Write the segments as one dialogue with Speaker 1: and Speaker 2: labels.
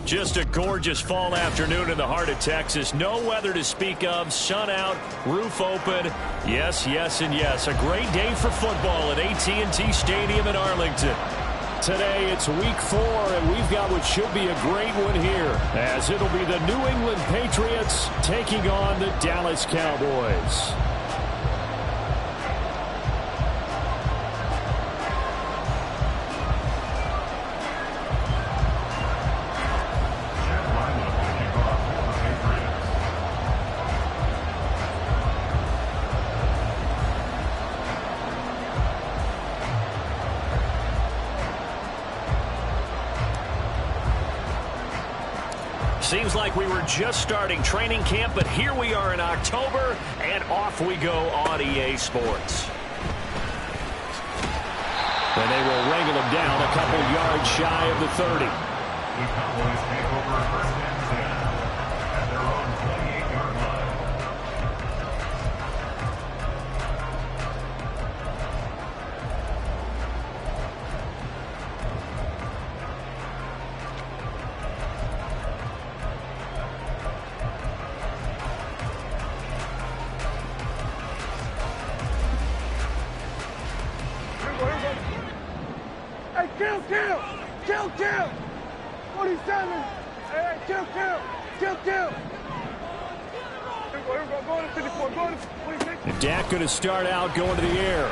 Speaker 1: Just a gorgeous fall afternoon in the heart of Texas. No weather to speak of. Sun out, roof open. Yes, yes, and yes. A great day for football at AT&T Stadium in Arlington. Today it's week 4, and we've got what should be a great one here, as it'll be the New England Patriots taking on the Dallas Cowboys. Seems like we were just starting training camp, but here we are in October, and off we go on EA Sports. And they will wrangle him down a couple yards shy of the 30.
Speaker 2: The Cowboys take over first and 10 at their own 28-yard line.
Speaker 3: Hey, kill! 47! Hey, kill! Here we go, go to 54, go to 46.
Speaker 1: And Dak going to start out going to the air.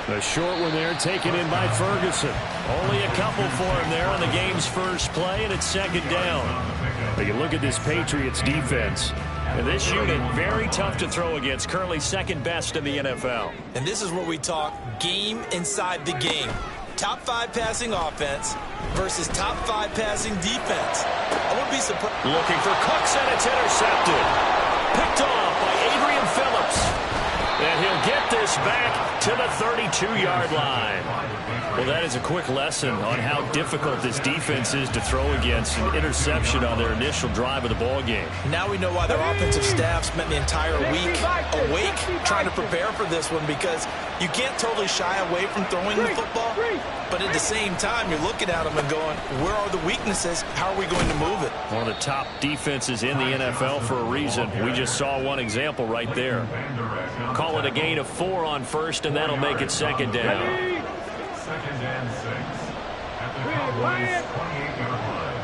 Speaker 1: A short one there taken in by Ferguson. Only a couple for him there on the game's first play, and it's second down. But you look at this Patriots defense. And this unit, very tough to throw against, currently second best in the NFL.
Speaker 4: And this is where we talk game inside the game. Top 5 passing offense versus top 5 passing defense. I wouldn't be surprised.
Speaker 1: Looking for Cooks, and it's intercepted. Picked off by Adrian Phillips. And he'll get this back to the 32-yard line. Well, that is a quick lesson on how difficult this defense is to throw against. An interception on their initial drive of the ball game.
Speaker 4: Now we know why their offensive staff spent the entire week awake trying to prepare for this one, because you can't totally shy away from throwing the football, but at the same time, you're looking at them and going, where are the weaknesses? How are we going to move it?
Speaker 1: One of the top defenses in the NFL for a reason. We just saw one example right there. Call it a gain of 4 on first, and that'll make it second down.
Speaker 2: Second and 6 at the Cowboys' 28-yard line.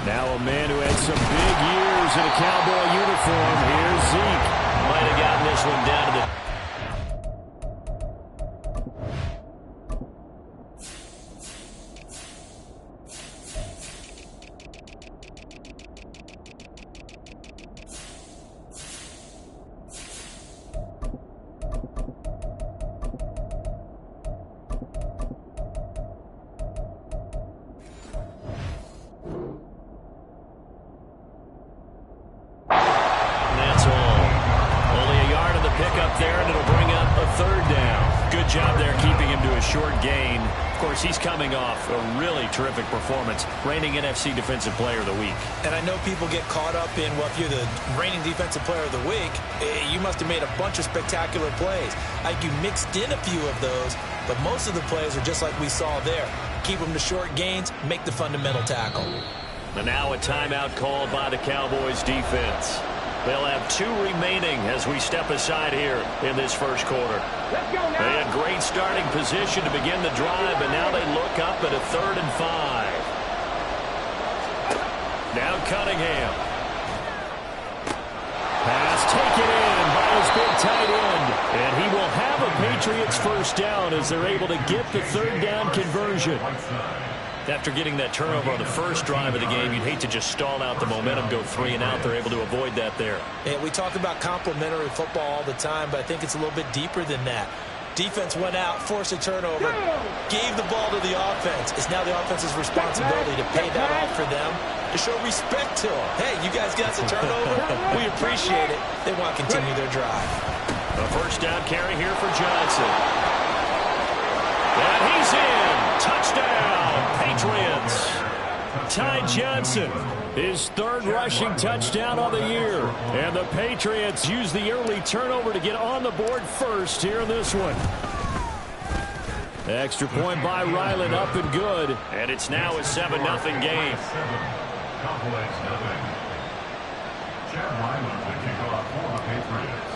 Speaker 1: Now a man who had some big years in a Cowboy uniform. Here's Zeke. Might have gotten this one down to the... He's coming off a really terrific performance, reigning NFC Defensive Player of the Week.
Speaker 4: And I know people get caught up in, well, if you're the reigning Defensive Player of the Week, you must have made a bunch of spectacular plays. I think you mixed in a few of those, but most of the plays are just like we saw there. Keep them to short gains, make the fundamental tackle.
Speaker 1: And now a timeout called by the Cowboys defense. They'll have 2 remaining as we step aside here in this first quarter. They had great starting position to begin the drive, but now they look up at a 3rd and 5. Now Cunningham. Pass taken in by his big tight end. And he will have a Patriots first down as they're able to get the 3rd down conversion. After getting that turnover on the first drive of the game, you'd hate to just stall out the momentum, go 3 and out. They're able to avoid that there.
Speaker 4: And we talk about complementary football all the time, but I think it's a little bit deeper than that. Defense went out, forced a turnover, gave the ball to the offense. It's now the offense's responsibility to pay that off for them, to show respect to them. Hey, you guys got some turnover? We appreciate it. They want to continue their drive.
Speaker 1: A first down carry here for Johnson. And he's in. Touchdown, Patriots. Ty Johnson, his 3rd rushing touchdown on the year. And the Patriots use the early turnover to get on the board first here in this one. Extra point by Ryland, up and good. And it's now a 7-0 game.
Speaker 2: Cowboys nothing. Chad Ryland to kick off for the Patriots.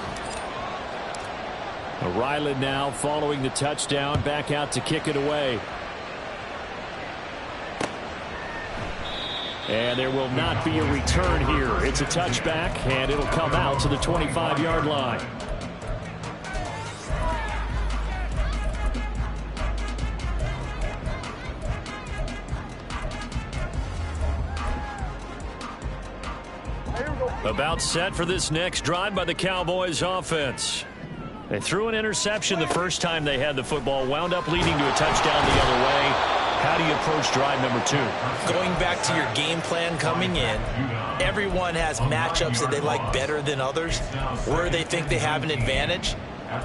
Speaker 1: Ryland now following the touchdown, back out to kick it away. And there will not be a return here. It's a touchback, and it'll come out to the 25-yard line. About set for this next drive by the Cowboys offense. They threw an interception the first time they had the football, wound up leading to a touchdown the other way. How do you approach drive number 2?
Speaker 4: Going back to your game plan coming in, everyone has matchups that they like better than others, where they think they have an advantage.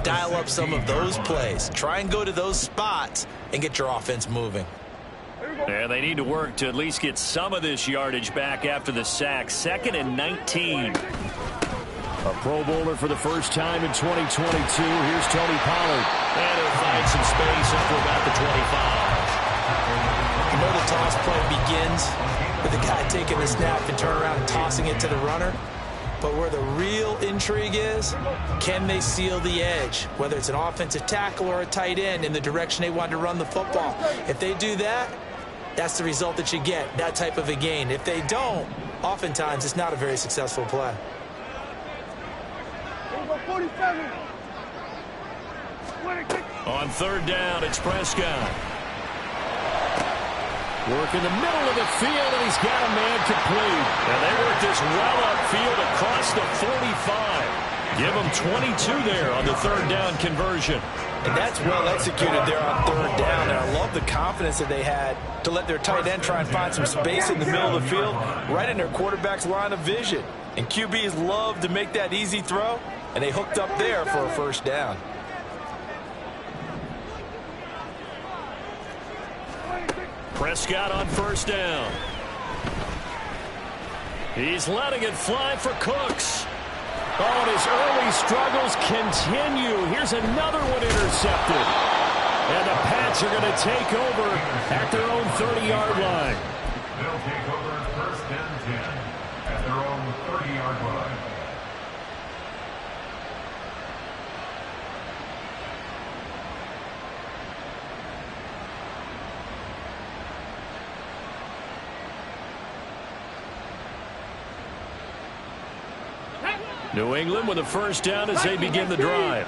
Speaker 4: Dial up some of those plays. Try and go to those spots and get your offense moving.
Speaker 1: And they need to work to at least get some of this yardage back after the sack. 2nd and 19. A Pro Bowler for the first time in 2022. Here's Tony Pollard. And he'll find some space up to about the 25.
Speaker 4: You know the toss play begins with the guy taking the snap and turn around and tossing it to the runner. But where the real intrigue is, can they seal the edge? Whether it's an offensive tackle or a tight end in the direction they want to run the football. If they do that, that's the result that you get, that type of a gain. If they don't, oftentimes it's not a very successful play.
Speaker 1: On 3rd down, it's Prescott. Work in the middle of the field, and he's got a man complete. And they work this well upfield across the 45. Give them 22 there on the 3rd down conversion.
Speaker 4: And that's well executed there on 3rd down. And I love the confidence that they had to let their tight end try and find some space in the middle of the field, right in their quarterback's line of vision. And QBs love to make that easy throw, and they hooked up there for a 1st down.
Speaker 1: Prescott on 1st down. He's letting it fly for Cooks. Oh, and his early struggles continue. Here's another one intercepted. And the Pats are going to take over at their own 30-yard line.
Speaker 2: They'll take over 1st and 10 at their own 30-yard line.
Speaker 1: New England with a 1st down as they begin the drive.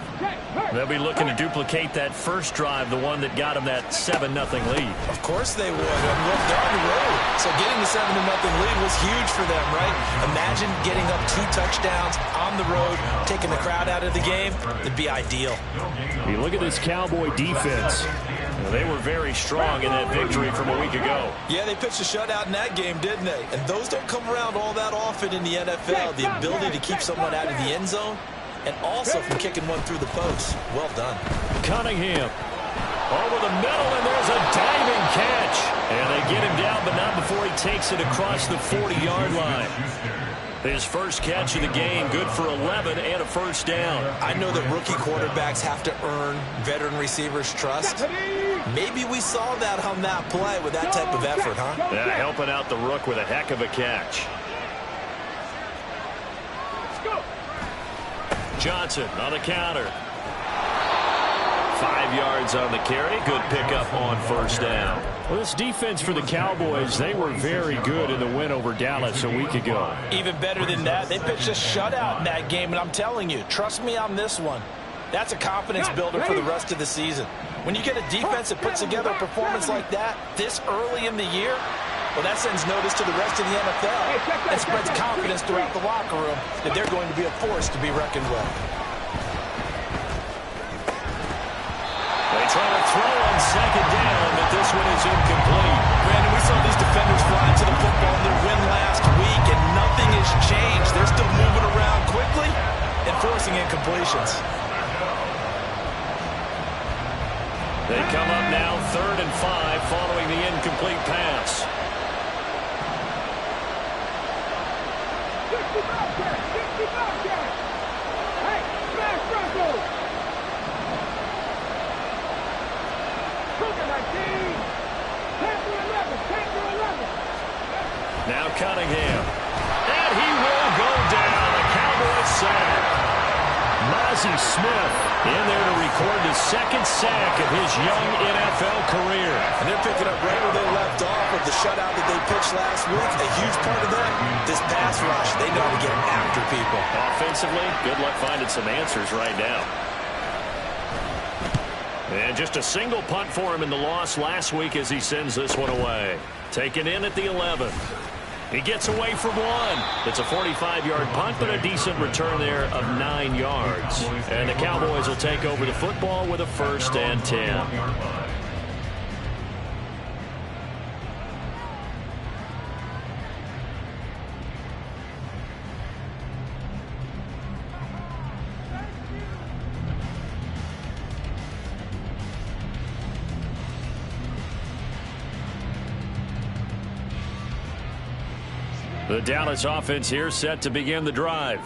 Speaker 1: They'll be looking to duplicate that first drive, the one that got them that 7-0 lead.
Speaker 4: Of course they would. I mean, look, they're on the road. So getting the 7-0 lead was huge for them, right? Imagine getting up 2 touchdowns on the road, taking the crowd out of the game. It'd be ideal.
Speaker 1: You look at this Cowboy defense. They were very strong in that victory from a week ago.
Speaker 4: Yeah, they pitched a shutout in that game, didn't they? And those don't come around all that often in the NFL. The ability to keep someone out of the end zone and also from kicking one through the post. Well done.
Speaker 1: Cunningham over the middle, and there's a diving catch. And they get him down, but not before he takes it across the 40-yard line. His first catch of the game, good for 11 and a 1st down.
Speaker 4: I know that rookie quarterbacks have to earn veteran receivers' trust. Maybe we saw that on that play with that type of effort, huh?
Speaker 1: Yeah, helping out the rook with a heck of a catch. Johnson on the counter. 5 yards on the carry. Good pickup on 1st down. Well, this defense for the Cowboys, they were very good in the win over Dallas a week ago.
Speaker 4: Even better than that, they pitched a shutout in that game, and I'm telling you, trust me on this one. That's a confidence builder for the rest of the season. When you get a defense that puts together a performance like that this early in the year, well, that sends notice to the rest of the NFL and spreads confidence throughout the locker room that they're going to be a force to be reckoned with.
Speaker 1: They try to throw on 2nd down, but this one is incomplete.
Speaker 4: Brandon, we saw these defenders flying to the football in their win last week, and nothing has changed. They're still moving around quickly and forcing incompletions.
Speaker 1: They come up now 3rd and 5 following the incomplete pass. Now Cunningham. And he will go down. The Cowboys sack. Mozzie Smith in there to record the second sack of his young NFL career.
Speaker 4: And they're picking up right where they left off with the shutout that they pitched last week. A huge part of that, this pass rush. They know how to get after people.
Speaker 1: Offensively, good luck finding some answers right now. And just a single punt for him in the loss last week as he sends this one away. Taken in at the 11. He gets away from one. It's a 45-yard punt, but a decent return there of 9 yards. And the Cowboys will take over the football with a 1st and 10. The Dallas offense here set to begin the drive.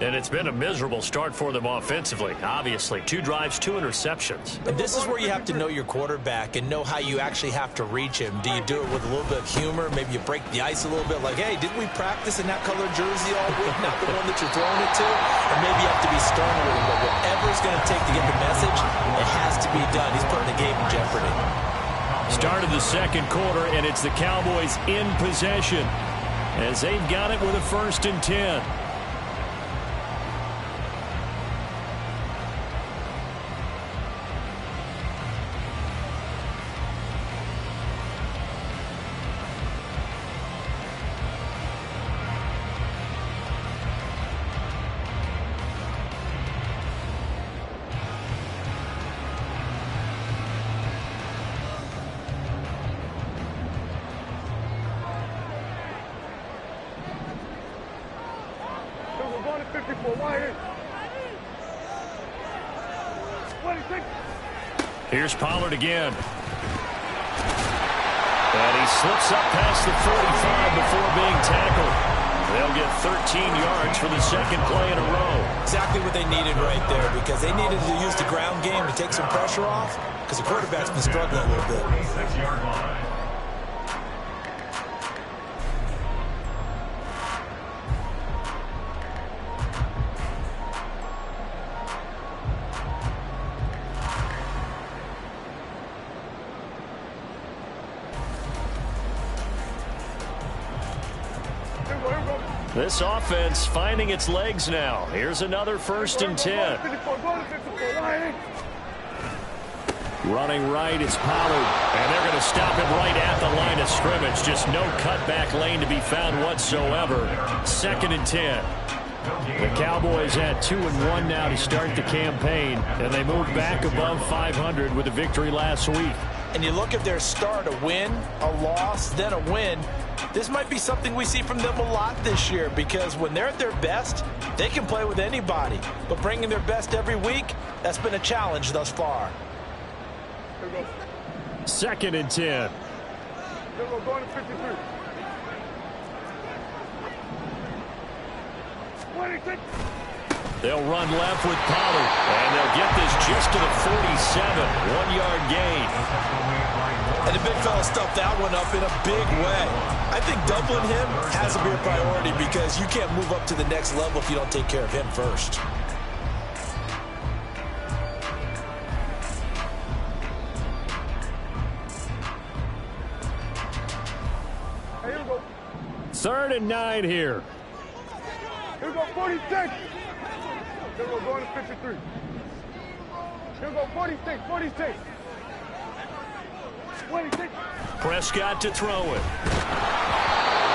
Speaker 1: And it's been a miserable start for them offensively. Obviously, 2 drives, 2 interceptions.
Speaker 4: And this is where you have to know your quarterback and know how you actually have to reach him. Do you do it with a little bit of humor? Maybe you break the ice a little bit like, hey, didn't we practice in that colored jersey all week? Not the one that you're throwing it to? Or maybe you have to be stern with him. But whatever it's going to take to get the message, it has to be done. He's putting the game in jeopardy.
Speaker 1: Start of the second quarter, and it's the Cowboys in possession as they've got it with a 1st and 10. Here's Pollard again. And he slips up past the 45 before being tackled. They'll get 13 yards for the second play in a row.
Speaker 4: Exactly what they needed right there, because they needed to use the ground game to take some pressure off, because the quarterback's been struggling a little bit.
Speaker 2: 6-yard line.
Speaker 1: This offense finding its legs now. Here's another 1st and 10. Running right is Pollard. And they're going to stop him right at the line of scrimmage. Just no cutback lane to be found whatsoever. 2nd and 10. The Cowboys at 2-1 now to start the campaign. And they move back above 500 with a victory last week.
Speaker 4: And you look at their start, a win, a loss, then a win. This might be something we see from them a lot this year, because when they're at their best, they can play with anybody. But bringing their best every week, that's been a challenge thus far.
Speaker 1: 2nd and 10.
Speaker 3: Going to 53. 26.
Speaker 1: They'll run left with Pollard, and they'll get this just to the 47. 1-yard gain.
Speaker 4: And the big fella stuffed that one up in a big way. I think doubling him has to be a priority, because you can't move up to the next level if you don't take care of him first.
Speaker 3: Here we go.
Speaker 1: 3rd and 9 here.
Speaker 3: Here we go, 46. Here we go, going to 53. Here we go, 46, 46. 26.
Speaker 1: Prescott to throw it.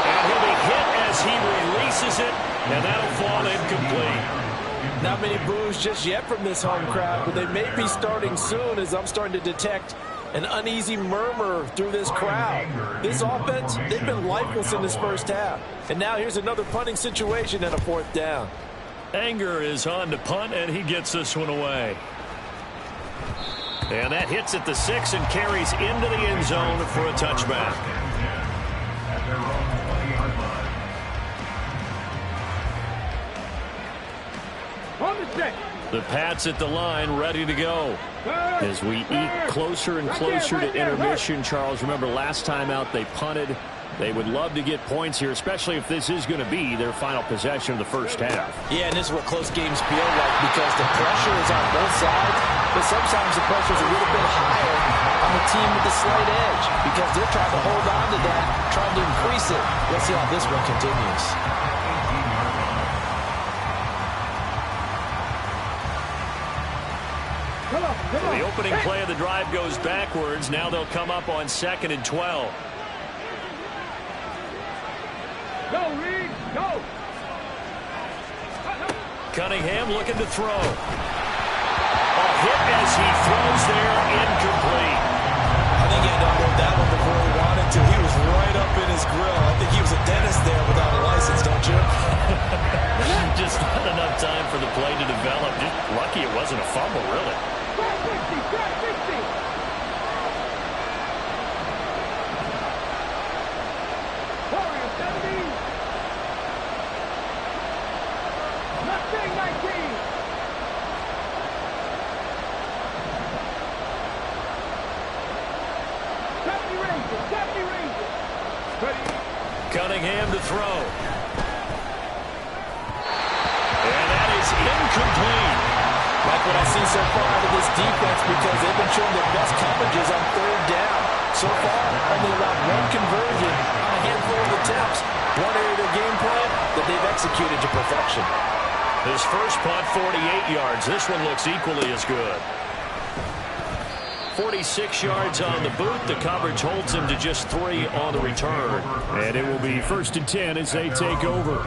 Speaker 1: And he'll be hit as he releases it, and that'll fall incomplete.
Speaker 4: Not many boos just yet from this home crowd, but they may be starting soon, as I'm starting to detect an uneasy murmur through this crowd. This offense, they've been lifeless in this first half. And now here's another punting situation and a 4th down.
Speaker 1: Anger is on to punt, and he gets this one away. And that hits at the 6 and carries into the end zone for a touchback. The Pats at the line, ready to go. As we eke closer and closer to intermission, Charles, remember last time out they punted They would love to get points here, especially if this is going to be their final possession of the first half.
Speaker 4: Yeah, and this is what close games feel like because the pressure is on both sides, but sometimes the pressure is a little bit higher on the team with the slight edge because they're trying to hold on to that, trying to increase it. Let's see how this one continues.
Speaker 1: The opening play of the drive goes backwards. Now they'll come up on 2nd and 12.
Speaker 3: Go, Reed, go!
Speaker 1: Cunningham looking to throw. A hit as he throws there, incomplete.
Speaker 4: I think he had to unload that one before he wanted to. He was right up in his grill. I think he was a dentist there without a license, don't you?
Speaker 1: Just not enough time for the play to develop. Just lucky it wasn't a fumble, really.
Speaker 3: Grab 60, grab 60! Warrior 70! Mustang 19! Deputy Ranger, Deputy Ranger! Ready?
Speaker 1: Cunningham to throw. And that is incomplete.
Speaker 4: Like what I've seen so far out of this defense because they've been showing their best coverages on 3rd down. So far, only allowed one conversion on a handful of attempts. One area of their game plan that they've executed to perfection.
Speaker 1: His first punt, 48 yards. This one looks equally as good. 46 yards on the boot. The coverage holds him to just 3 on the return. And it will be 1st and 10 as they take over.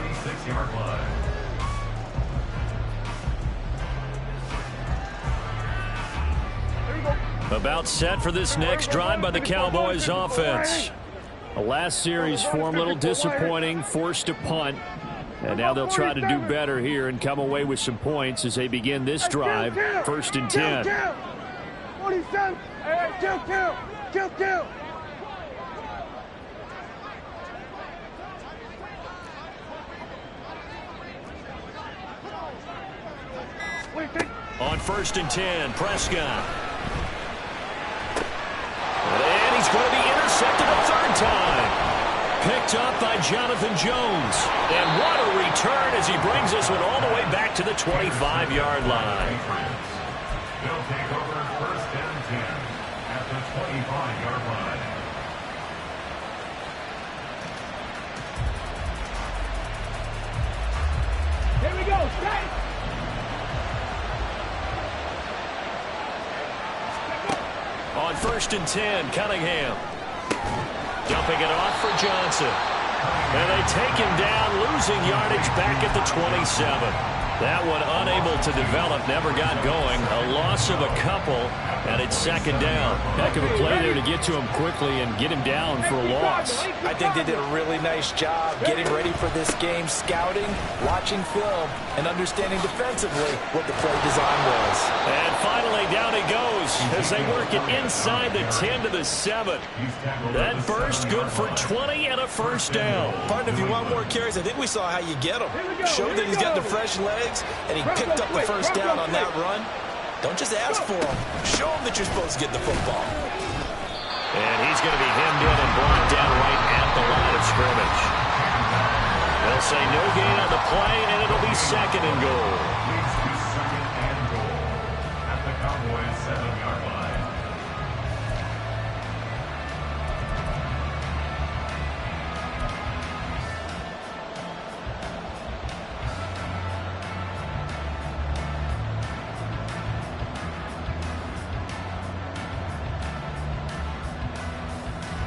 Speaker 1: About set for this next drive by the Cowboys offense. The last series form, a little disappointing, forced to punt. And now they'll try to do better here and come away with some points as they begin this drive, 1st and 10.
Speaker 3: 47! Hey, kill!
Speaker 1: On 1st and 10, Prescott. And he's going to be intercepted a 3rd time. Picked up by Jonathan Jones. And what a return as he brings this one all the way back to the 25-yard line.
Speaker 2: They'll take over 1st and 10 at the 25-yard line.
Speaker 3: Here we go, straight!
Speaker 1: On 1st and 10, Cunningham. Dumping it off for Johnson. And they take him down, losing yardage back at the 27. That one unable to develop, never got going. A loss of a couple, and it's 2nd down. Heck of a play there to get to him quickly and get him down for a loss.
Speaker 4: I think they did a really nice job getting ready for this game, scouting, watching film, and understanding defensively what the play design was.
Speaker 1: And finally, down he goes as they work it inside the 10 to the 7. That burst good for 20 and a 1st down.
Speaker 4: Partner, if you want more carries, I think we saw how you get him. Showed that he's got the fresh legs, and he picked up the 1st down on that run. Don't just ask for him. Show him that you're supposed to get the football.
Speaker 1: And he's going to be hemmed in and brought down right at the line of scrimmage. They'll say no gain on the play, and it'll be 2nd and goal.
Speaker 2: Leads to 2nd and goal at the Cowboys 7-yard line.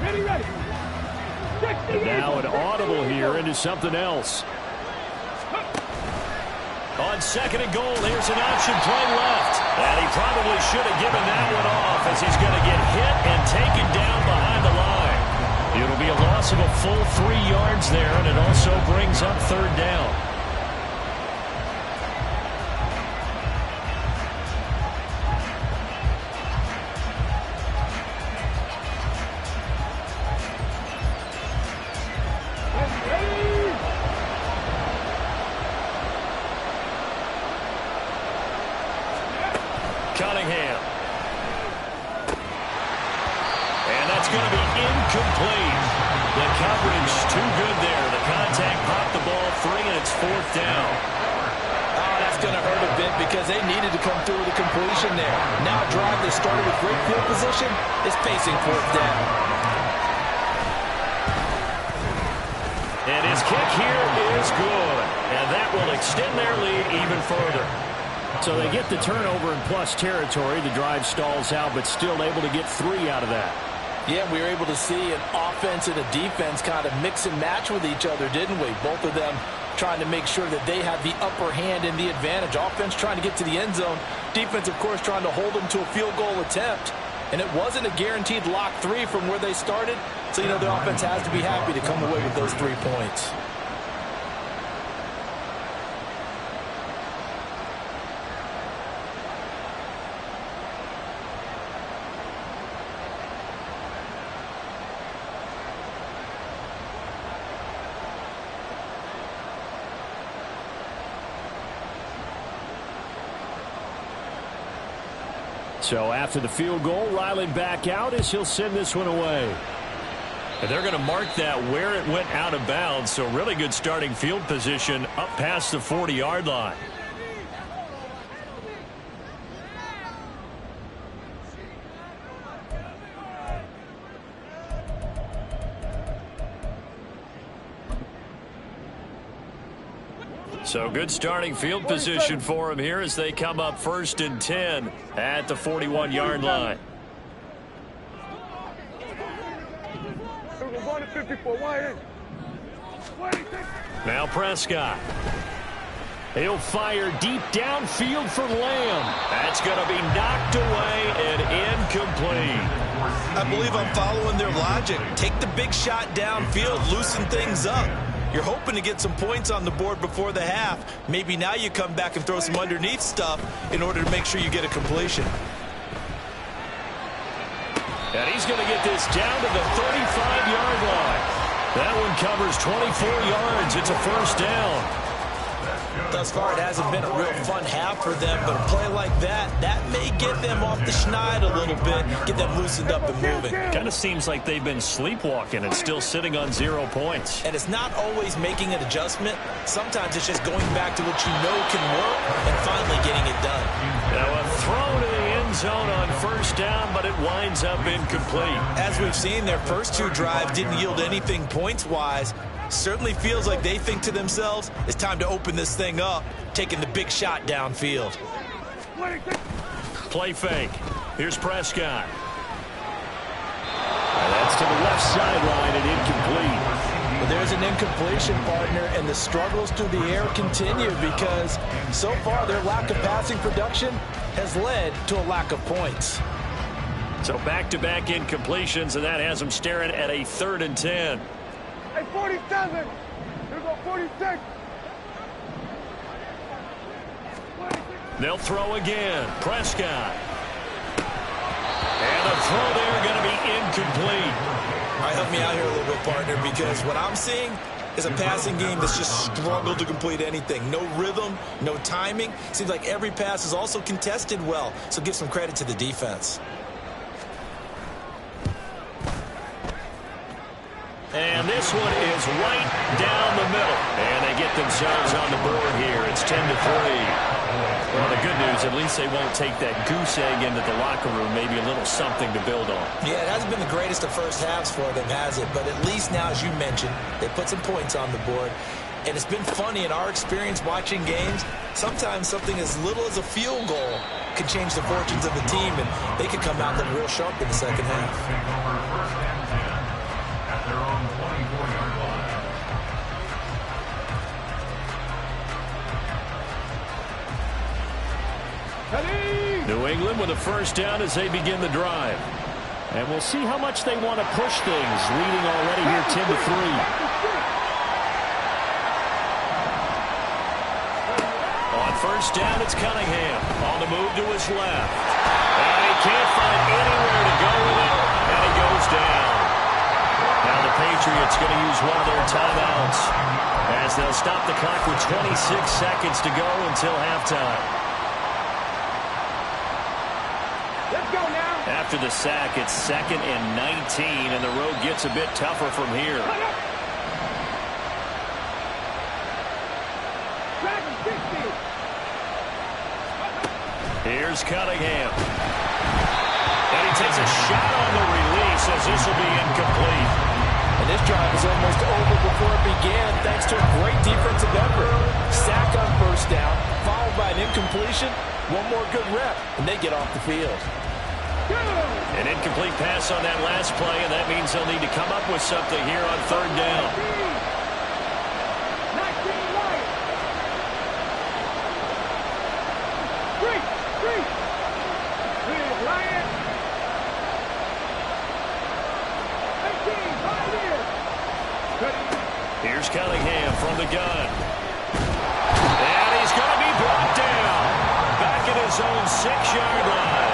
Speaker 3: Ready.
Speaker 1: And now an audible here into something else. On 2nd and goal, here's an option play left. And he probably should have given that one off as he's going to get hit and taken down behind the line. It'll be a loss of a full 3 yards there, and it also brings up 3rd down. Cunningham. And that's going to be incomplete. The coverage too good there. The contact popped the ball free, and it's 4th down.
Speaker 4: Oh, that's going to hurt a bit because they needed to come through with a completion there. Now a drive that started with great field position is facing 4th down.
Speaker 1: And his kick here is good. And that will extend their lead even further. So they get the turnover in plus territory. The drive stalls out, but still able to get 3 out of that.
Speaker 4: Yeah, we were able to see an offense and a defense kind of mix and match with each other, didn't we? Both of them trying to make sure that they have the upper hand and the advantage. Offense trying to get to the end zone. Defense, of course, trying to hold them to a field goal attempt. And it wasn't a guaranteed lock 3 from where they started. So, you know, the offense has to be happy to come away with those 3 points.
Speaker 1: So after the field goal, Ryland back out as he'll send this one away. And they're going to mark that where it went out of bounds. So really good starting field position up past the 40-yard line. So good starting field position for him here as they come up 1st and 10 at the 41-yard line. Now Prescott. He'll fire deep downfield for Lamb. That's going to be knocked away and incomplete.
Speaker 4: I believe I'm following their logic. Take the big shot downfield, loosen things up. You're hoping to get some points on the board before the half. Maybe now you come back and throw some underneath stuff in order to make sure you get a completion.
Speaker 1: And he's going to get this down to the 35-yard line. That one covers 24 yards. It's a 1st down.
Speaker 4: Thus far, it hasn't been a real fun half for them, but a play like that may get them off the schneid a little bit, get them loosened up and moving.
Speaker 1: Kind of seems like they've been sleepwalking and still sitting on 0 points.
Speaker 4: And it's not always making an adjustment. Sometimes it's just going back to what you know can work and finally getting it done.
Speaker 1: Now a throw to the end zone on 1st down, but it winds up incomplete.
Speaker 4: As we've seen, their first 2 drives didn't yield anything points-wise. Certainly feels like they think to themselves, it's time to open this thing up, taking the big shot downfield.
Speaker 1: Play fake. Here's Prescott. And that's to the left sideline and incomplete.
Speaker 4: Well, there's an incompletion, partner, and the struggles through the air continue because so far their lack of passing production has led to a lack of points.
Speaker 1: So back-to-back incompletions, and that has them staring at a 3rd and 10.
Speaker 3: Hey, 47. Here we go, 46.
Speaker 1: They'll throw again. Prescott. And the throw there going to be incomplete.
Speaker 4: All right, help me out here a little bit, partner, because what I'm seeing is a passing game that's just struggled to complete anything. No rhythm, no timing. Seems like every pass is also contested well, so give some credit to the defense.
Speaker 1: And this one is right down the middle. And they get themselves on the board here. It's 10-3. Well, the good news, at least they won't take that goose egg into the locker room. Maybe a little something to build on.
Speaker 4: Yeah, it hasn't been the greatest of first halves for them, has it? But at least now, as you mentioned, they put some points on the board. And it's been funny in our experience watching games. Sometimes something as little as a field goal can change the fortunes of the team, and they could come out looking real sharp in the second half.
Speaker 2: Their own 24-yard line.
Speaker 1: New England with a 1st down as they begin the drive. And we'll see how much they want to push things, leading already here 10-3. On 1st down, it's Cunningham on the move to his left. And he can't find anywhere to go with it, and he goes down. Now the Patriots going to use one of their timeouts as they'll stop the clock with 26 seconds to go until halftime.
Speaker 3: Let's go now.
Speaker 1: After the sack, it's 2nd and 19, and the road gets a bit tougher from here. Here's Cunningham. And he takes a shot on the release as this will be incomplete.
Speaker 4: And this drive is almost over before it began thanks to a great defensive effort. Sack on first down, followed by an incompletion. One more good rep, and they get off the field.
Speaker 1: An incomplete pass on that last play, and that means they'll need to come up with something here on 3rd down. Here's Cunningham from the gun. And he's going to be brought down. Back at his own 6-yard line.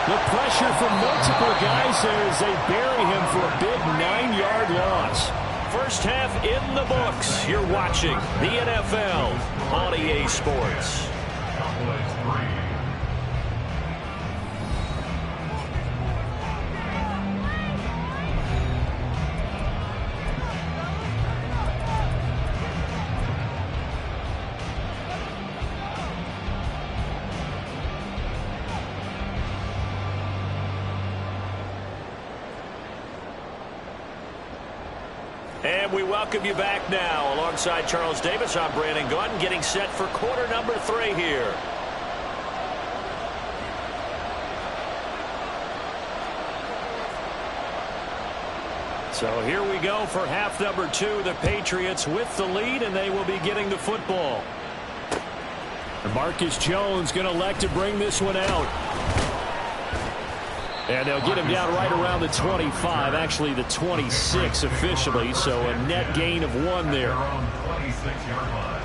Speaker 5: The pressure from multiple guys there as they bury him for a big 9-yard loss.
Speaker 1: First half in the books. You're watching the NFL on EA Sports.
Speaker 2: Cowboys 3.
Speaker 1: And we welcome you back now. Alongside Charles Davis, I'm Brandon Gaudin, getting set for quarter number 3 here. So here we go for half number 2. The Patriots with the lead, and they will be getting the football.
Speaker 5: And Marcus Jones going to elect to bring this one out. And they'll get him down right around the 25, actually the 26 officially, so a net gain of 1 there.
Speaker 2: 26-yard line.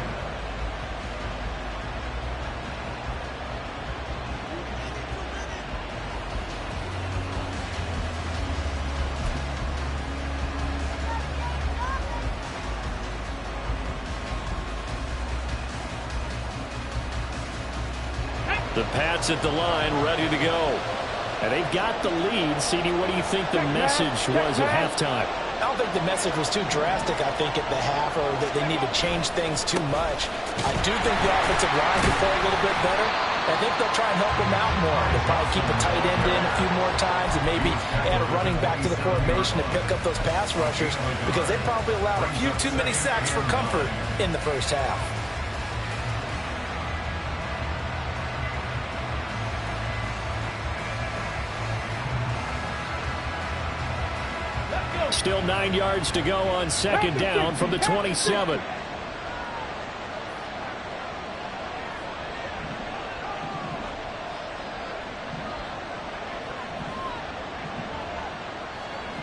Speaker 1: The Pats at the line, ready to go.
Speaker 5: And they've got the lead. CD, what do you think the message was at halftime?
Speaker 4: I don't think the message was too drastic, I think, at the half, or that they need to change things too much. I do think the offensive line can play a little bit better. I think they'll try and help them out more. They'll probably keep a tight end in a few more times and maybe add a running back to the formation to pick up those pass rushers, because they probably allowed a few too many sacks for comfort in the first half.
Speaker 5: Still 9 yards to go on 2nd down from the 27.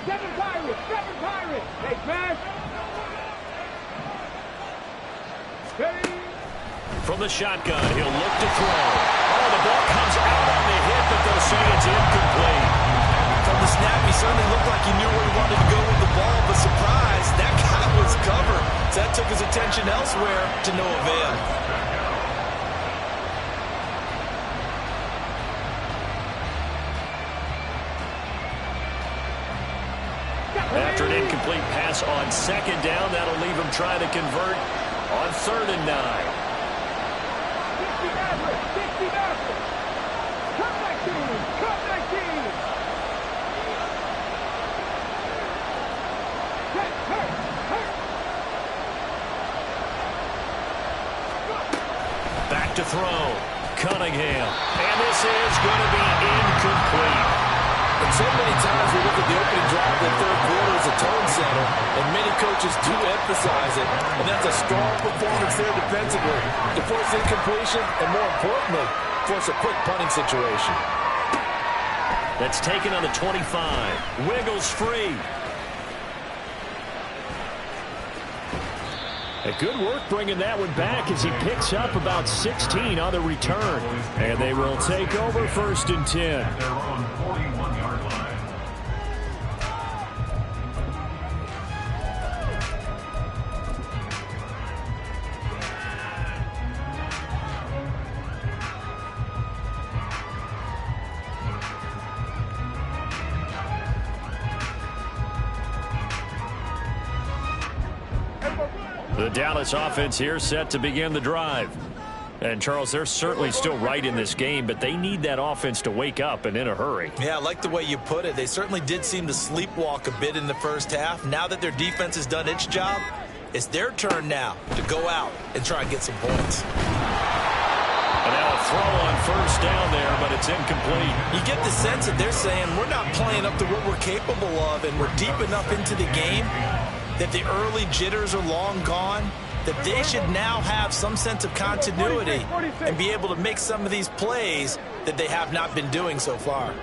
Speaker 3: Seven Pirates. Hey, man.
Speaker 1: From the shotgun, he'll look to throw. Oh, the ball comes out on the hit, but they'll say it's incomplete.
Speaker 4: From the snap, he certainly looked like he knew where he wanted to go with the ball, but surprise, that guy was covered. So that took his attention elsewhere to no avail.
Speaker 1: After an incomplete pass on 2nd down, that'll leave him trying to convert on 3rd and 9.
Speaker 3: 60 Mavericks. Cut 19.
Speaker 1: Back to throw. Cunningham. And this is going to be incomplete.
Speaker 4: And so many times we look at the opening drive of the 3rd quarter as a tone setter, and many coaches do emphasize it, and that's a strong performance there defensively to force incompletion and, more importantly, force a quick punting situation.
Speaker 1: That's taken on the 25. Wiggles free.
Speaker 5: A good work bringing that one back as he picks up about 16 on the return. And they will take over 1st and 10.
Speaker 2: At their own 41-yard line.
Speaker 1: The Dallas offense here set to begin the drive. And, Charles, they're certainly still right in this game, but they need that offense to wake up and in a hurry.
Speaker 4: Yeah, I like the way you put it. They certainly did seem to sleepwalk a bit in the first half. Now that their defense has done its job, it's their turn now to go out and try and get some points.
Speaker 1: And now a throw on first down there, but it's incomplete.
Speaker 4: You get the sense that they're saying we're not playing up to what we're capable of, and we're deep enough into the game that the early jitters are long gone, that they should now have some sense of continuity and be able to make some of these plays that they have not been doing so far.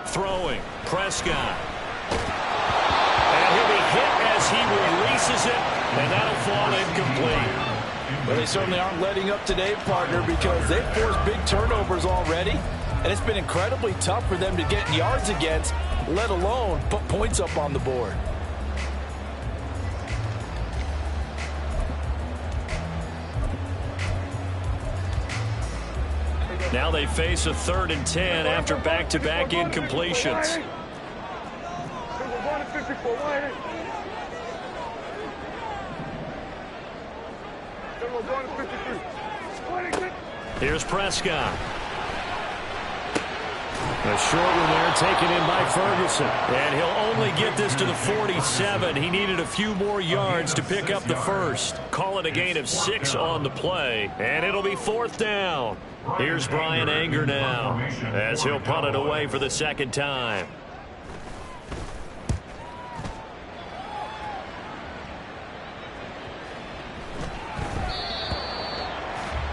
Speaker 1: Throwing, Prescott. And he'll be hit as he releases it, and that'll fall incomplete.
Speaker 6: Well, they certainly aren't letting up today, partner, because they've forced big turnovers already, and it's been incredibly tough for them to get yards against, let alone put points up on the board.
Speaker 1: Now they face a 3rd and 10 after back-to-back incompletions. Here's Prescott. A short one there taken in by Ferguson. And he'll only get this to the 47. He needed a few more yards to pick up the first. Call it a gain of 6 on the play. And it'll be 4th down. Here's Brian Anger now as he'll punt it away for the second time.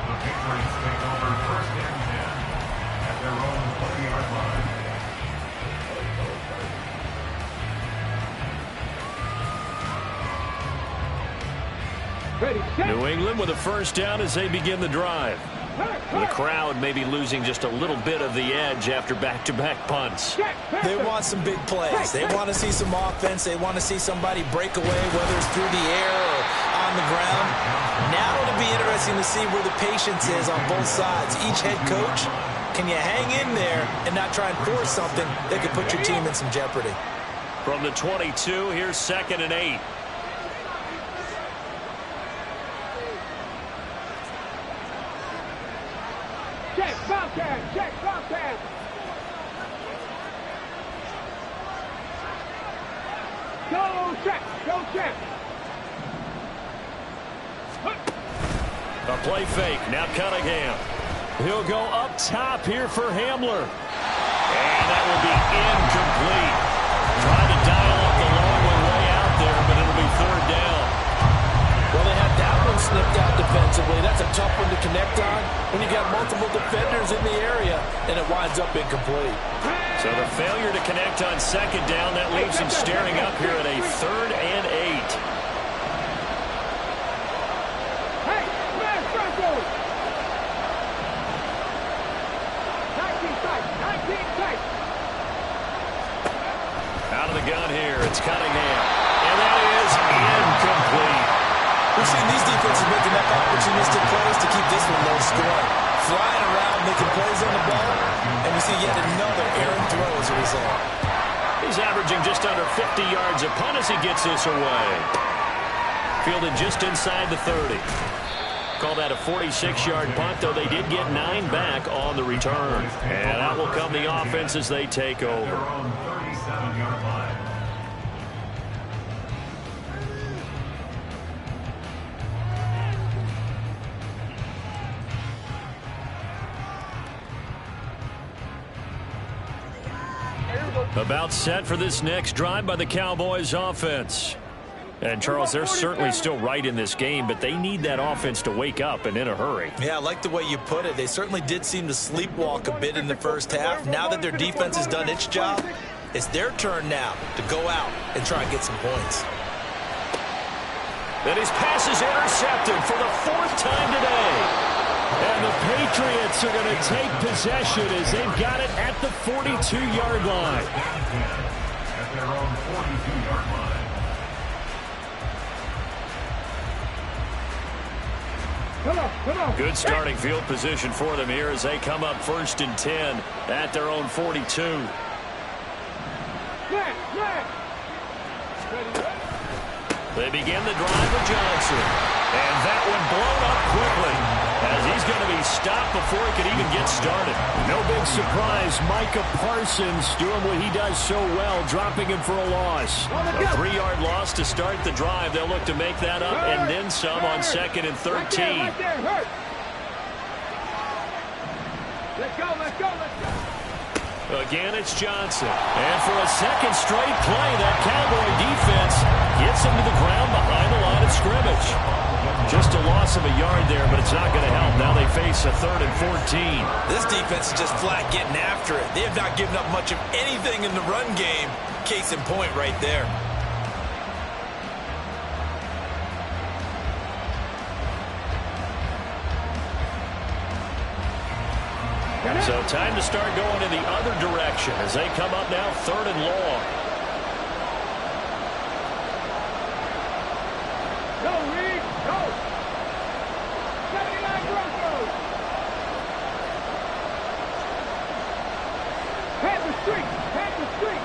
Speaker 2: The Patriots take over 1st and 10 at their own 40-yard line.
Speaker 1: New England with a first down as they begin the drive. The crowd may be losing just a little bit of the edge after back-to-back punts.
Speaker 4: They want some big plays. They want to see some offense. They want to see somebody break away, whether it's through the air or on the ground. Now it'll be interesting to see where the patience is on both sides. Each head coach, can you hang in there and not try and force something that could put your team in some jeopardy?
Speaker 1: From the 22, here's 2nd and 8.
Speaker 3: Check, Bobcat! Check, Bobcat! Go check! Go check!
Speaker 1: A play fake. Now Cunningham. He'll go up top here for Hamler. And that will be incomplete. Trying to dial up the long one way out there, but it'll be 3rd down.
Speaker 6: Well, they had that one snipped out defensively. That's a tough one to connect on when you got multiple defenders in the area, and it winds up incomplete.
Speaker 1: So the failure to connect on 2nd down, that leaves him staring up here at a 3rd and 8.
Speaker 3: Hey, smash Broncos! 19 tight, 19 tight.
Speaker 1: Out of the gun here, it's Cunningham. And that is incomplete.
Speaker 4: We've seen these defenses make enough opportunistic plays to keep this one low scoring. Flying around, making plays on the ball, and we see yet another errant throw as a result.
Speaker 1: He's averaging just under 50 yards a punt as he gets this away. Fielded just inside the 30. Call that a 46-yard punt, though they did get 9 back on the return. And out will come the offense as they take over.
Speaker 2: Their own 37-yard line.
Speaker 1: About set for this next drive by the Cowboys offense. And, Charles, they're certainly still right in this game, but they need that offense to wake up and in a hurry.
Speaker 4: Yeah, I like the way you put it. They certainly did seem to sleepwalk a bit in the first half. Now that their defense has done its job, it's their turn now to go out and try and get some points.
Speaker 1: And his pass is intercepted for the 4th time today. And the Patriots are going to take possession as they've got it at the 42-yard line.
Speaker 2: At their own 42-yard line.
Speaker 3: Come on.
Speaker 1: Good starting field position for them here as they come up 1st and 10 at their own 42.
Speaker 3: Smash!
Speaker 1: They begin the drive with Johnson. And that one blown up quickly, as he's going to be stopped before he can even get started.
Speaker 5: No big surprise. Micah Parsons doing what he does so well, dropping him for a loss.
Speaker 1: A 3-yard loss to start the drive. They'll look to make that up and then some on 2nd and 13.
Speaker 3: Right there, hurt. Let's go, let's go, let's go.
Speaker 1: Again, it's Johnson. And for a second straight play, that Cowboy defense gets him to the ground behind the line of scrimmage. Just a loss of a yard there, but it's not going to help. Now they face a 3rd and 14.
Speaker 4: This defense is just flat getting after it. They have not given up much of anything in the run game. Case in point right there.
Speaker 1: So time to start going in the other direction as they come up now 3rd and long.
Speaker 3: Go, Reed, go. 79 Broncos. Head the street, head the street.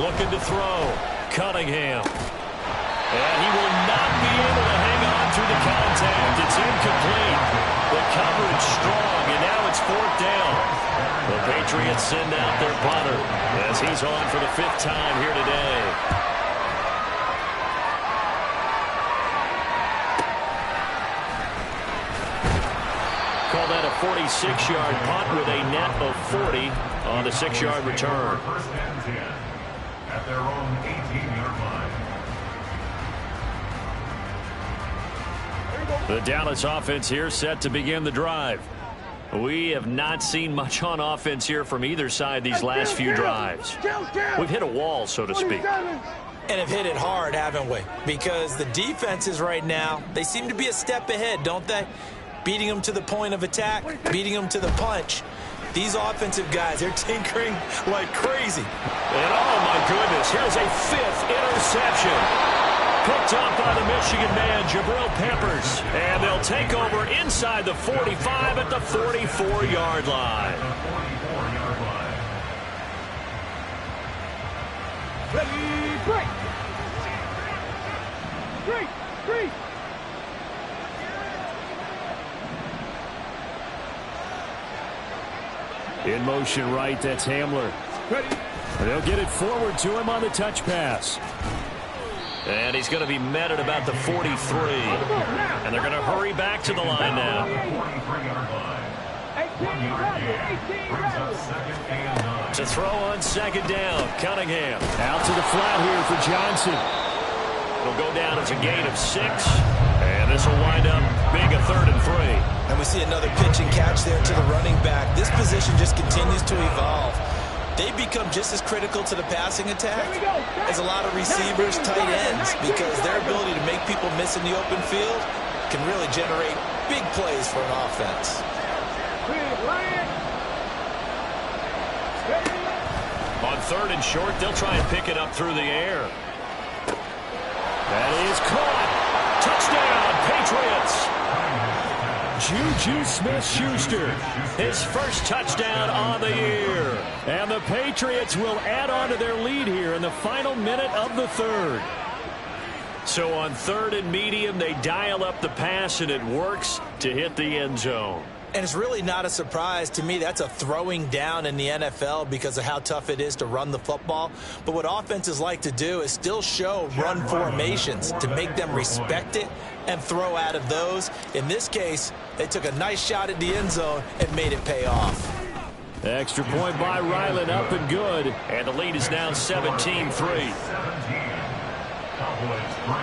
Speaker 1: Looking to throw. Cunningham. And he will not be able to hang on through the contact. It's incomplete. The coverage strong, and now it's 4th down. The Patriots send out their punter as he's on for the 5th time here today. Call that a 46-yard punt with a net of 40 on the 6-yard return.
Speaker 2: 1st and 10 at their own 18-yard line.
Speaker 1: The Dallas offense here set to begin the drive. We have not seen much on offense here from either side these last few drives. We've hit a wall, so to speak.
Speaker 4: And have hit it hard, haven't we? Because the defenses right now, they seem to be a step ahead, don't they? Beating them to the point of attack, beating them to the punch. These offensive guys, they're tinkering like crazy.
Speaker 1: And oh my goodness, here's a 5th interception. Picked up by the Michigan man, Jabril Peppers. And they'll take over inside the 45 at the 44-yard line.
Speaker 3: Ready, break. Street, street.
Speaker 5: In motion right, that's Hamler.
Speaker 3: Ready.
Speaker 5: They'll get it forward to him on the touch pass.
Speaker 1: And he's going to be met at about the 43. And they're going to hurry back to the line now.
Speaker 2: 43-yard line. 1-yard gain.
Speaker 1: To throw on 2nd down, Cunningham.
Speaker 5: Out to the flat here for Johnson.
Speaker 1: It'll go down as a gain of 6. And this will wind up being a 3rd and 3.
Speaker 4: And we see another pitch and catch there to the running back. This position just continues to evolve. They become just as critical to the passing attack as a lot of receivers, tight ends, because their ability to make people miss in the open field can really generate big plays for an offense.
Speaker 1: On 3rd and short, they'll try and pick it up through the air.
Speaker 5: That is caught.
Speaker 1: Touchdown, Patriots. Juju Smith-Schuster, his first touchdown on the year.
Speaker 5: And the Patriots will add on to their lead here in the final minute of the 3rd.
Speaker 1: So on 3rd and medium, they dial up the pass, and it works to hit the end zone.
Speaker 4: And it's really not a surprise to me. That's a throwing down in the NFL because of how tough it is to run the football. But what offenses like to do is still show run formations to make them respect it and throw out of those. In this case, they took a nice shot at the end zone and made it pay off.
Speaker 5: Extra point by Ryland, up and good.
Speaker 1: And the lead is now 17-3.
Speaker 2: 17. Cowboys 3.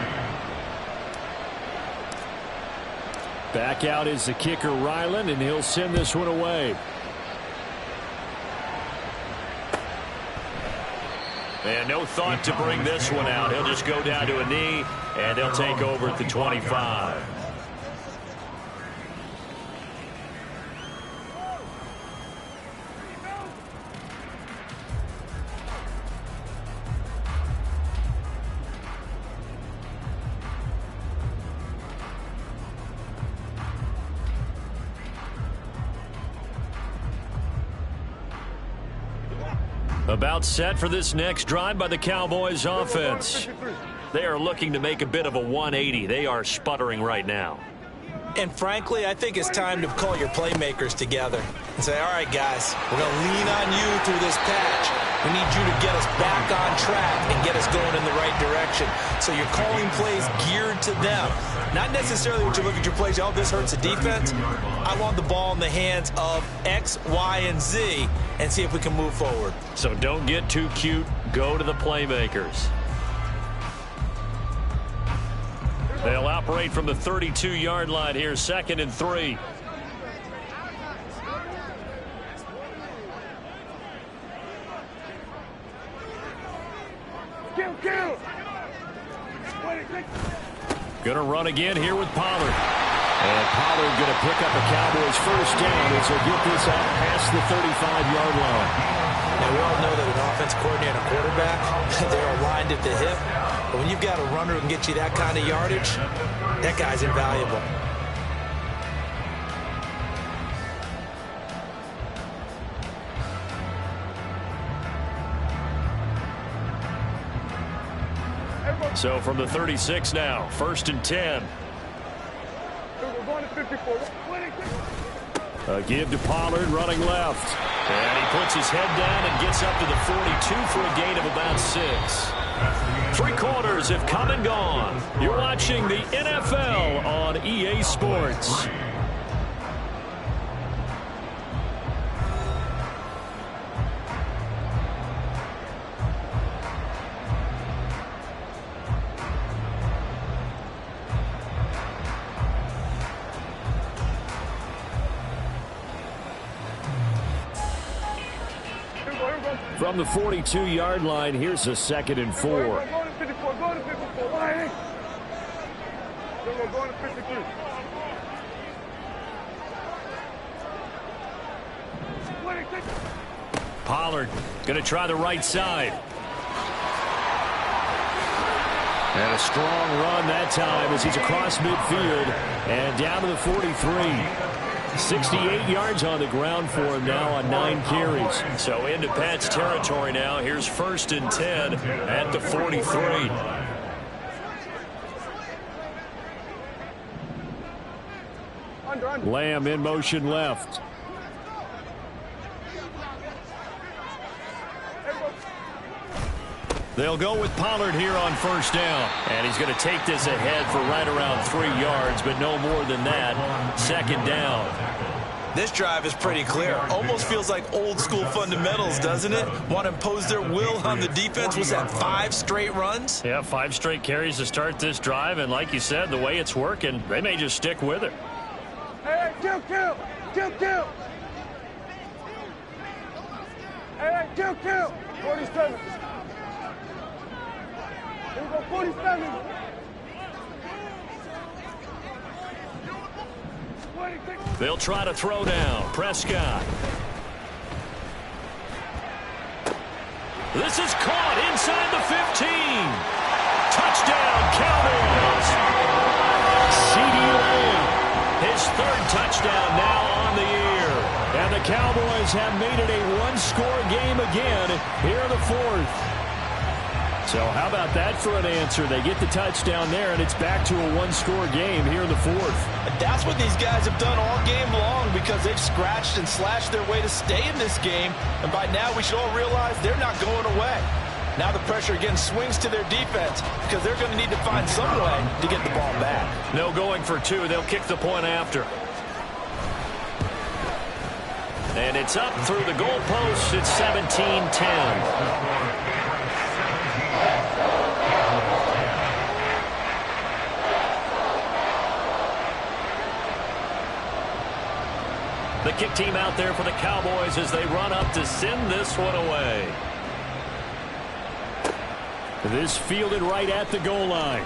Speaker 5: Back out is the kicker, Ryland, and he'll send this one away.
Speaker 1: And no thought to bring this one out. He'll just go down to a knee, and they'll take over at the 25. About set for this next drive by the Cowboys offense. They are looking to make a bit of a 180. They are sputtering right now.
Speaker 4: And frankly, I think it's time to call your playmakers together and say, all right, guys, we're going to lean on you through this patch. We need you to get us back on track and get us going in the right direction. So you're calling plays geared to them. Not necessarily what you look at your plays, oh, this hurts the defense. I want the ball in the hands of X, Y, and Z and see if we can move forward.
Speaker 1: So don't get too cute. Go to the playmakers. They'll operate from the 32-yard line here, 2nd and 3.
Speaker 3: Kill.
Speaker 1: Going to run again here with Pollard. And Pollard going to pick up a Cowboys first down as he'll get this out past the 35-yard line.
Speaker 4: Now, we all know that an offense coordinator and a quarterback, they're aligned at the hip. But when you've got a runner who can get you that kind of yardage, that guy's invaluable.
Speaker 1: So from the 36 now, 1st and 10.
Speaker 3: We're going to 54.
Speaker 1: A give to Pollard running left. And he puts his head down and gets up to the 42 for a gain of about 6. 3 quarters have come and gone. You're watching the NFL on EA Sports. From the 42-yard line, here's a 2nd and 4.
Speaker 3: Go to 54. Go to 54. Why? We're going to 53.
Speaker 1: Pollard going to try the right side. And a strong run that time as he's across midfield and down to the 43. 68 yards on the ground for him now on 9 carries. So into Pat's territory now. Here's 1st and 10 at the 43. Lamb in motion left. They'll go with Pollard here on 1st down. And he's going to take this ahead for right around 3 yards, but no more than that. 2nd down.
Speaker 4: This drive is pretty clear. Almost feels like old school fundamentals, doesn't it? Want to impose their will on the defense. Was that 5 straight runs?
Speaker 1: Yeah, 5 straight carries to start this drive. And like you said, the way it's working, they may just stick with it.
Speaker 3: Hey, kill. Hey, kill. 47. Here we go, 47.
Speaker 1: They'll try to throw down. Prescott. This is caught inside the 15. Touchdown, Cowboys. C.D. Lamb, his 3rd touchdown now on the year. And the Cowboys have made it a 1-score game again here in the 4th. So how about that for an answer? They get the touchdown there, and it's back to a 1-score game here in the 4th.
Speaker 6: And that's what these guys have done all game long because they've scratched and slashed their way to stay in this game. And by now, we should all realize they're not going away. Now the pressure again swings to their defense because they're going to need to find some way to get the ball back.
Speaker 1: No going for 2. They'll kick the point after. And it's up through the goalpost. It's 17-10. The kick team out there for the Cowboys as they run up to send this one away. This fielded right at the goal line.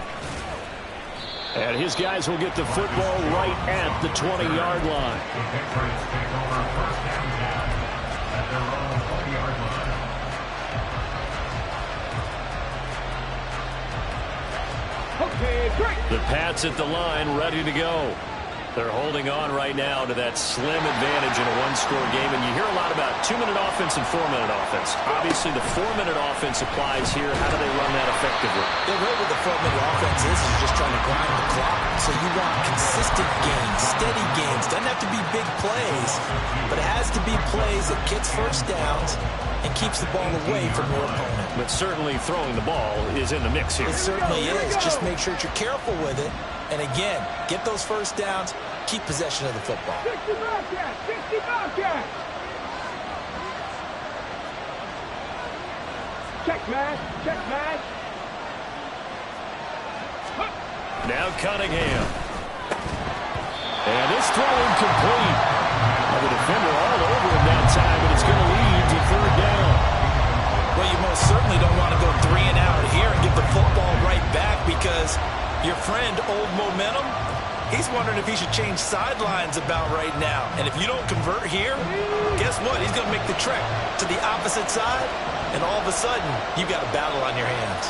Speaker 1: And his guys will get the football right at the 20-yard line.
Speaker 3: Okay, great.
Speaker 1: The Pats at the line ready to go. They're holding on right now to that slim advantage in a one-score game, and you hear a lot about 2-minute offense and 4-minute offense. Obviously, the 4-minute offense applies here. How do they run that effectively?
Speaker 4: The way with the 4-minute offense is you're just trying to grind the clock. So you want consistent gains, steady gains. Doesn't have to be big plays, but it has to be plays that gets first downs and keeps the ball away from your opponent.
Speaker 1: But certainly throwing the ball is in the mix here.
Speaker 4: It certainly is. Just make sure that you're careful with it. And again, get those first downs, keep possession of the football.
Speaker 3: 60 Bobcats! 60 Bobcats! Check, man! Check, man!
Speaker 1: Now Cunningham. And this throw incomplete. The defender all over him that time, but it's going to lead to third down.
Speaker 4: Well, you most certainly don't want to go 3 and out here and give the football right back, because your friend, Old Momentum, he's wondering if he should change sidelines about right now. And if you don't convert here, guess what? He's going to make the trek to the opposite side, and all of a sudden, you've got a battle on your hands.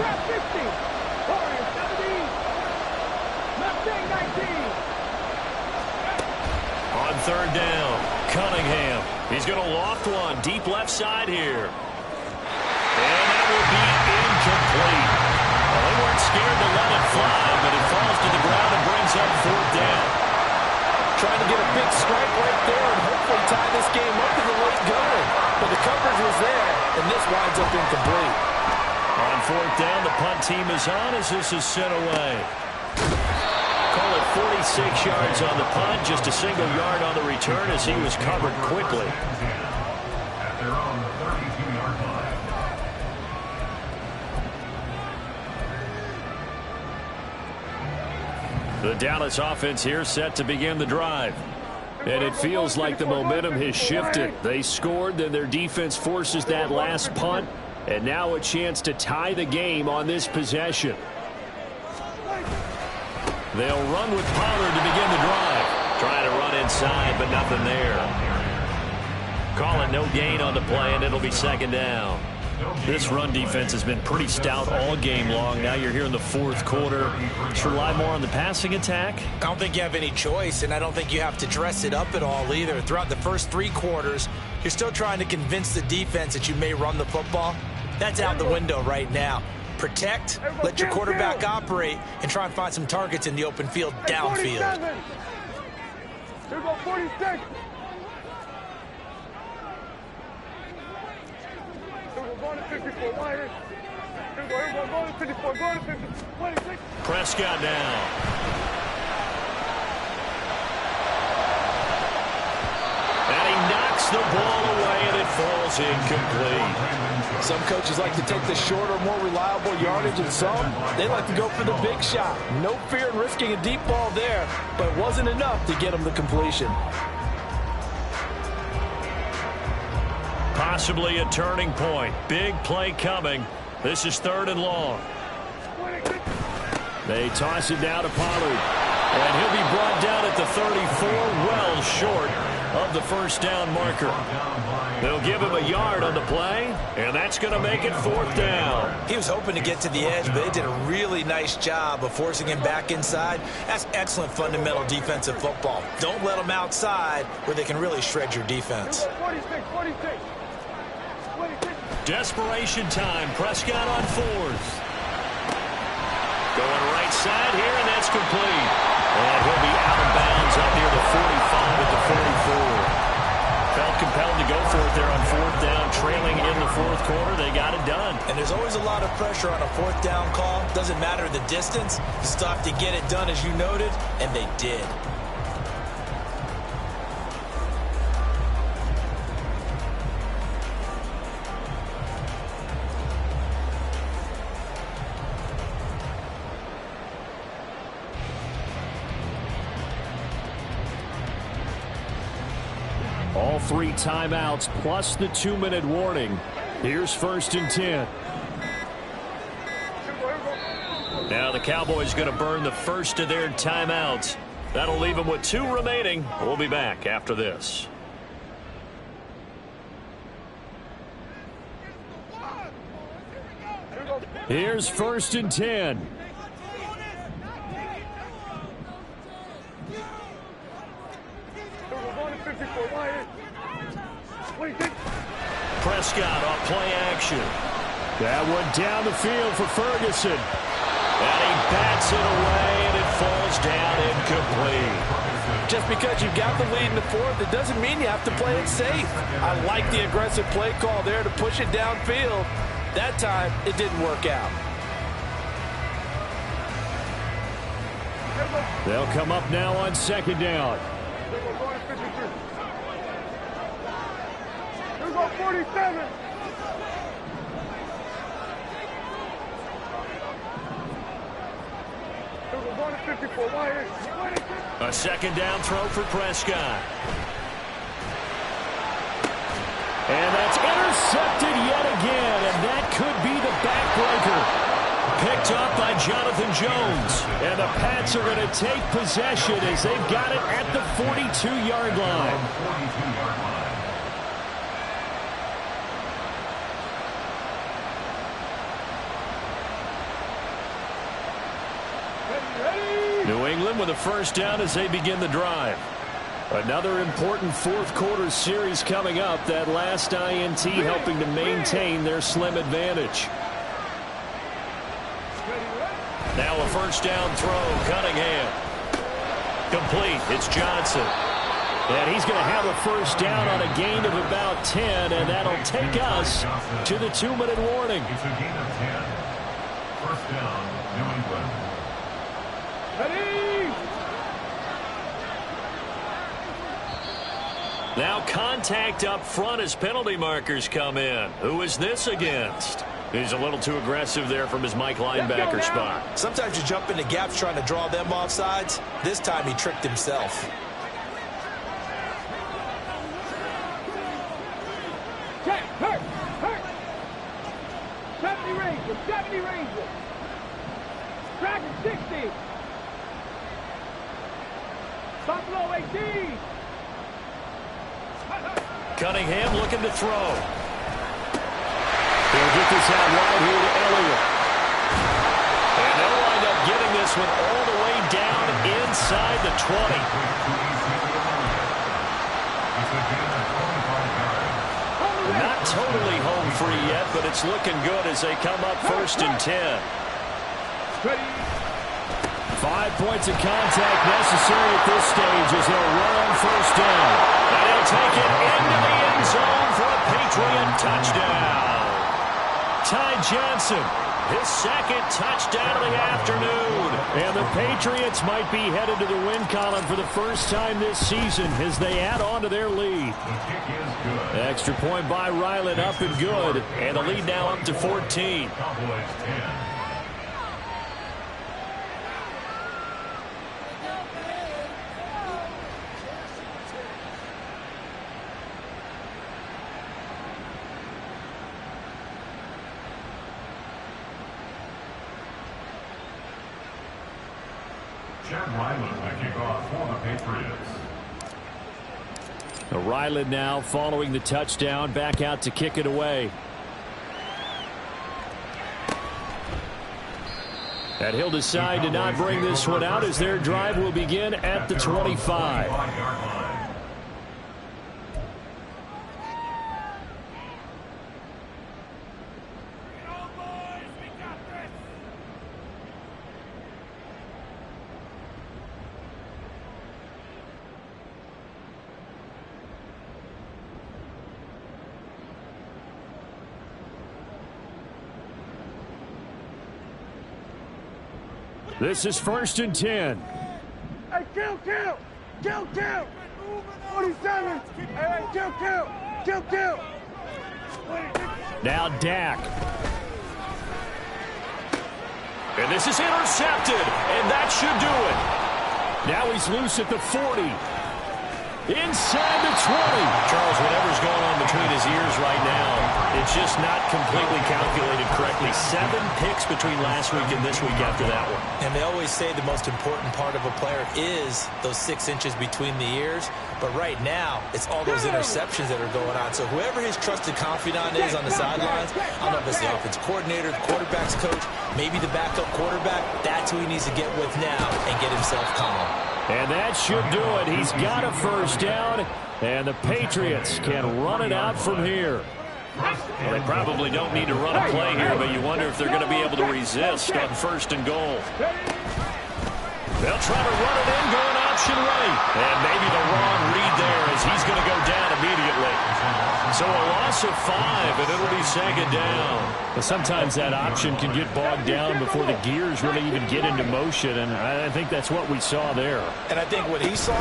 Speaker 3: Grab 50! Warriors 17! Mustang 19!
Speaker 1: On third down, Cunningham. He's going to loft one deep left side here. And that will be incomplete. Well, they weren't scared to let it fly, but it falls to the ground and brings up fourth down.
Speaker 6: Trying to get a big strike right there and hopefully tie this game up in the late going. But the coverage was there, and this winds up incomplete.
Speaker 1: On fourth down, the punt team is on as this is sent away. Call it 46 yards on the punt, just a single yard on the return as he was covered quickly.
Speaker 2: At their own 32-yard line.
Speaker 1: The Dallas offense here set to begin the drive. And it feels like the momentum has shifted. They scored, then their defense forces that last punt. And now a chance to tie the game on this possession. They'll run with Pollard to begin the drive. Trying to run inside, but nothing there. Call it no gain on the play, and it'll be second down. This run defense has been pretty stout all game long. Now you're here in the fourth quarter. Should rely more on the passing attack?
Speaker 4: I don't think you have any choice, and I don't think you have to dress it up at all either. Throughout the first 3 quarters, you're still trying to convince the defense that you may run the football. That's out the window right now. Protect, let your quarterback operate, and try and find some targets in the open field downfield.
Speaker 3: Here go 46. Going to 54. Here we go. Going to 54. Going to 54. 26.
Speaker 1: Prescott now. And he knocks the ball away, and it falls incomplete.
Speaker 6: Some coaches like to take the shorter, more reliable yardage, and some, they like to go for the big shot. No fear in risking a deep ball there, but it wasn't enough to get him the completion.
Speaker 1: Possibly a turning point. Big play coming. This is third and long. They toss it down to Pollard. And he'll be brought down at the 34, well short of the first down marker. They'll give him a yard on the play, and that's going to make it fourth down.
Speaker 4: He was hoping to get to the edge, but they did a really nice job of forcing him back inside. That's excellent fundamental defensive football. Don't let them outside where they can really shred your defense.
Speaker 3: 46, 46.
Speaker 1: Desperation time. Prescott on fourth. Going right side here, and that's complete. And he'll be out of bounds up near the 45 at the 44. Felt compelled to go for it there on fourth down, trailing in the fourth quarter. They got it done.
Speaker 4: And there's always a lot of pressure on a fourth down call. Doesn't matter the distance. You still have to get it done, as you noted, and they did.
Speaker 1: All 3 timeouts plus the 2-minute warning. Here's first and 10. Now the Cowboys going to burn the first of their timeouts. That'll leave them with 2 remaining. We'll be back after this.
Speaker 5: Here's 1st and 10.
Speaker 1: Prescott off play action.
Speaker 5: That one down the field for Ferguson.
Speaker 1: And he bats it away, and it falls down incomplete.
Speaker 6: Just because you've got the lead in the 4th, it doesn't mean you have to play it safe. I like the aggressive play call there to push it downfield. That time, it didn't work out.
Speaker 5: They'll come up now on 2nd down.
Speaker 3: Here go 47.
Speaker 1: A 2nd down throw for Prescott.
Speaker 5: And that's intercepted yet again, and that could be the backbreaker.
Speaker 1: Picked up by Jonathan Jones.
Speaker 5: And the Pats are going to take possession as they've got it at the 42-yard line.
Speaker 1: New England with a 1st down as they begin the drive.
Speaker 5: Another important 4th quarter series coming up. That last INT helping to maintain their slim advantage.
Speaker 1: Now a 1st down throw, Cunningham. Complete, it's Johnson.
Speaker 5: And he's going to have a 1st down on a gain of about 10, and that'll take us to the 2-minute warning.
Speaker 2: It's a gain of 10. 1st down, New England.
Speaker 1: Now contact up front as penalty markers come in. Who is this against? He's a little too aggressive there from his Mike linebacker spot.
Speaker 6: Sometimes you jump into gaps trying to draw them off sides. This time he tricked himself.
Speaker 3: Check, hurt. 70 Ranger. Dragon 60. Buffalo 18.
Speaker 1: Cunningham looking to throw.
Speaker 5: They'll get this out wide here to Elliott.
Speaker 1: And they'll wind up getting this one all the way down inside the 20. Not totally home free yet, but it's looking good as they come up 1st and 10.
Speaker 5: 5 points of contact necessary at this stage as they'll run on 1st down.
Speaker 1: And he'll take it into the end zone for a Patriot touchdown. Ty Johnson, his 2nd touchdown of the afternoon.
Speaker 5: And the Patriots might be headed to the win column for the first time this season as they add on to their lead. Extra point by Ryland up and good.
Speaker 1: And the lead now up to 14.
Speaker 2: Cowboys 10.
Speaker 5: Ryland now following the touchdown, back out to kick it away. And he'll decide to not bring this one out as their drive will begin at the 25. This is 1st and 10.
Speaker 3: Hey, kill. 47. Hey, kill.
Speaker 5: Now Dak.
Speaker 1: And this is intercepted, and that should do it.
Speaker 5: Now he's loose at the 40. Inside the 20.
Speaker 1: Charles, whatever's going on between his ears right now It's just not completely calculated correctly. 7 picks between last week and this week after that one.
Speaker 4: And they always say the most important part of a player is those 6 inches between the ears. But right now, it's all those interceptions that are going on. So whoever his trusted confidant is on the sidelines, I don't know if it's the offense coordinator, the quarterback's coach, maybe the backup quarterback, that's who he needs to get with now and get himself calm.
Speaker 5: And that should do it. He's got a first down, and the Patriots can run it out from here.
Speaker 1: Well, they probably don't need to run a play here, but you wonder if they're going to be able to resist on 1st and goal. They'll try to run it in, going option right. And maybe the wrong read there as he's going to go down immediately. So a loss of 5, and it'll be 2nd down.
Speaker 5: But sometimes that option can get bogged down before the gears really even get into motion, and I think that's what we saw there.
Speaker 4: And I think what he saw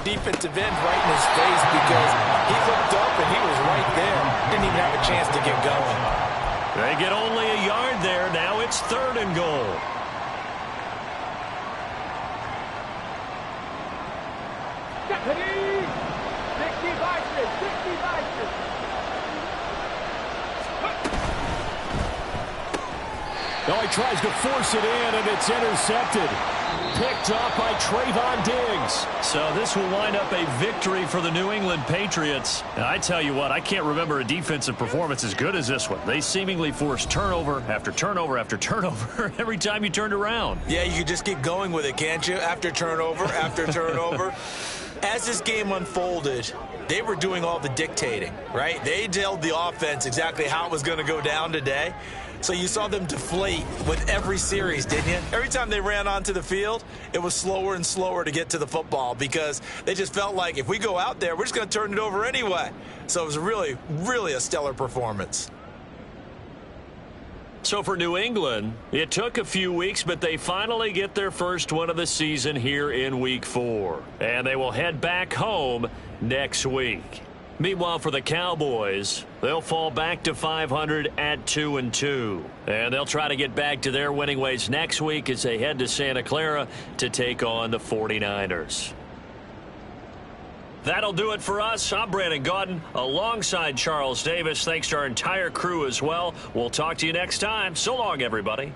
Speaker 4: defensive end right in his face because he looked up and he was right there. Didn't even have a chance to get going.
Speaker 1: They get only a yard there. Now it's 3rd and goal.
Speaker 5: Oh, he tries to force it in, and it's intercepted. Picked up by Trayvon Diggs.
Speaker 1: So this will wind up a victory for the New England Patriots. And I tell you what, I can't remember a defensive performance as good as this one. They seemingly forced turnover after turnover after turnover every time you turned around.
Speaker 4: Yeah, you could just keep going with it, can't you? After turnover, after turnover. As this game unfolded, they were doing all the dictating, right? They told the offense exactly how it was going to go down today. So you saw them deflate with every series, didn't you? Every time they ran onto the field, it was slower and slower to get to the football because they just felt like if we go out there, we're just going to turn it over anyway. So it was really, really a stellar performance.
Speaker 1: So for New England, it took a few weeks, but they finally get their first one of the season here in Week 4. And they will head back home next week. Meanwhile, for the Cowboys, they'll fall back to 500 at 2-2. And they'll try to get back to their winning ways next week as they head to Santa Clara to take on the 49ers. That'll do it for us. I'm Brandon Gaudin alongside Charles Davis. Thanks to our entire crew as well. We'll talk to you next time. So long, everybody.